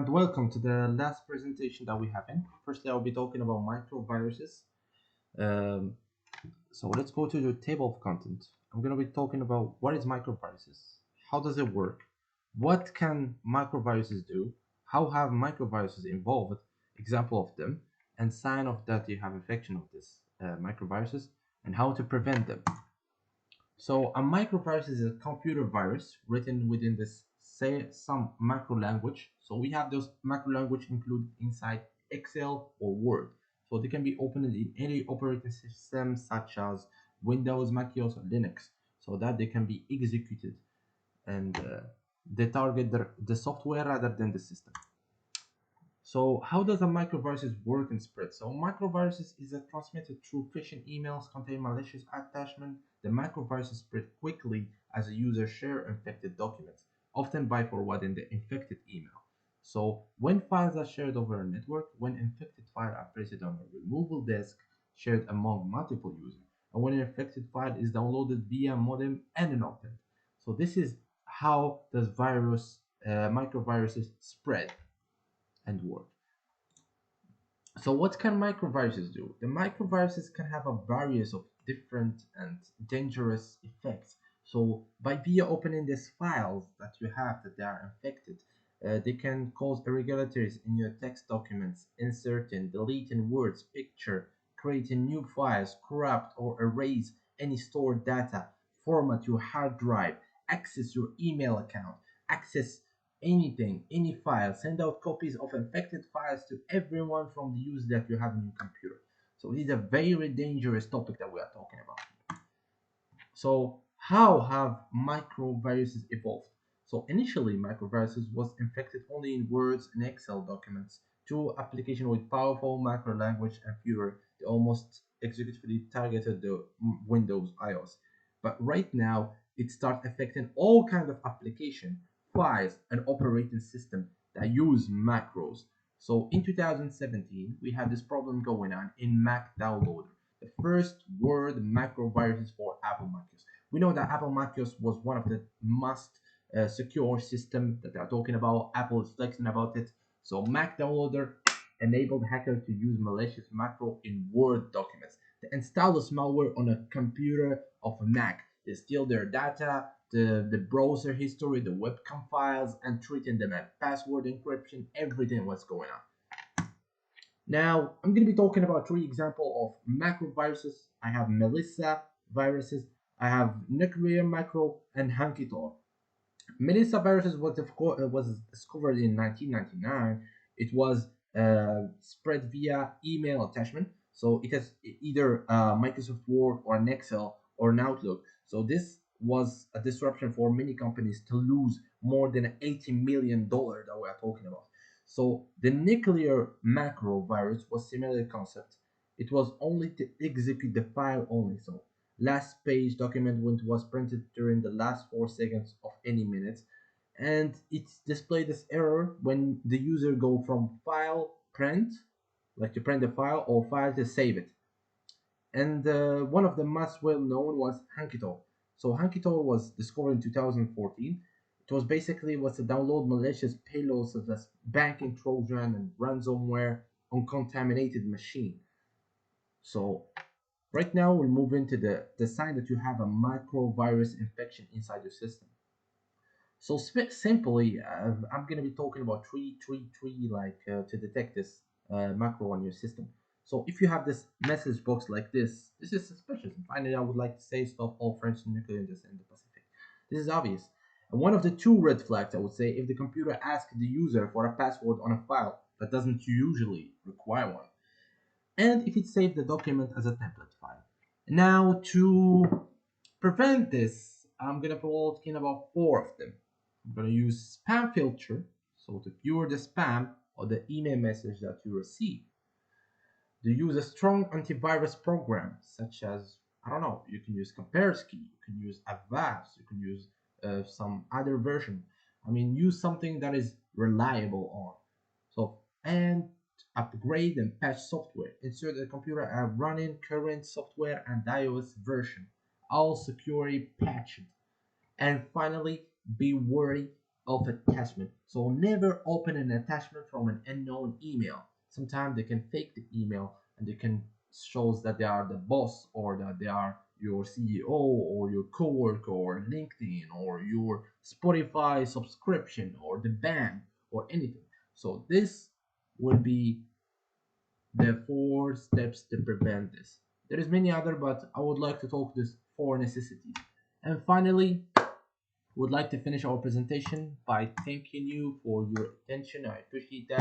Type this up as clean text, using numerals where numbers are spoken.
and welcome to the last presentation that we have in. Firstly, I'll be talking about microviruses. Um, so let's go to the table of content. I'm going to be talking about what is microviruses, how does it work, what can microviruses do, how have microviruses evolved, example of them, and sign of that you have infection of this microviruses, and how to prevent them. So a microvirus is a computer virus written within this say some macro language. So we have those macro language included inside Excel or Word. So they can be opened in any operating system such as Windows, Mac OS, or Linux, so that they can be executed and they target the software rather than the system. So how does a microviruses work and spread? So microviruses is transmitted through phishing emails contain malicious attachment. The microviruses spread quickly as a user share infected documents, often by forwarding the infected email. So when files are shared over a network, when infected files are placed on a removal disk shared among multiple users, and when an infected file is downloaded via modem and unopened. So this is how does microviruses spread and work. So what can microviruses do? The microviruses can have a various of different and dangerous effects. So by via opening these files that you have that they are infected, they can cause irregularities in your text documents, inserting, deleting words, picture, creating new files, corrupt or erase any stored data, format your hard drive, access your email account, access anything, any file, send out copies of infected files to everyone from the user that you have in your computer. So it is a very dangerous topic that we are talking about. So how have microviruses evolved? So initially microviruses was infected only in Words and Excel documents through application with powerful macro language and fewer. They almost executively targeted the Windows iOS. But right now it starts affecting all kinds of application, files, and operating system that use macros. So in 2017 we had this problem going on in Mac Downloader, the first word macroviruses for Apple macOS. We know that Apple macOS was one of the most secure system that they are talking about. Apple is flexing about it. So Mac Downloader enabled hackers to use malicious macro in Word documents. They install the malware on a computer of a Mac. They steal their data, the browser history, the webcam files, and treating them as password encryption, everything what's going on. Now, I'm going to be talking about three examples of macroviruses. I have Melissa viruses, I have nuclear macro, and Hunky-Tor. Melissa viruses was discovered in 1999. It was spread via email attachment. So it has either Microsoft Word or an Excel or an Outlook. So this was a disruption for many companies to lose more than $80 million that we are talking about. So the nuclear macro virus was similar concept. It was only to execute the file only. So last page document was printed during the last 4 seconds of any minute, and it's displayed this error when the user go from file print, like to print the file, or file to save it. And one of the most well known was Hunky-Tor. So Hunky-Tor was discovered in 2014. It was basically a download malicious payloads such as banking trojan and ransomware on contaminated machine. So right now we'll move into the sign that you have a microvirus infection inside your system. So simply, I'm going to be talking about three to detect this macro on your system. So if you have this message box like this is suspicious. And finally, I would like to say stop all French nuclear industry in the Pacific. This is obvious. And one of the two red flags, I would say, if the computer asks the user for a password on a file that doesn't usually require one, and if it saves the document as a template file. Now, to prevent this, I'm going to be talking about 4 of them. I'm going to use spam filter, so to filter the spam or the email message that you receive. To use a strong antivirus program, such as, I don't know, you can use Kaspersky, you can use Avast, you can use some other version. I mean, use something that is reliable on. So, and upgrade and patch software. Ensure the computer are running current software and iOS version, all securely patched. And finally, be wary of attachment. So never open an attachment from an unknown email. Sometimes they can fake the email and they can shows that they are the boss or that they are your CEO or your coworker or LinkedIn or your Spotify subscription or the bank or anything. So this will be the 4 steps to prevent this. There is many other, but I would like to talk this 4 necessities. And finally, would like to finish our presentation by thanking you for your attention. I appreciate that.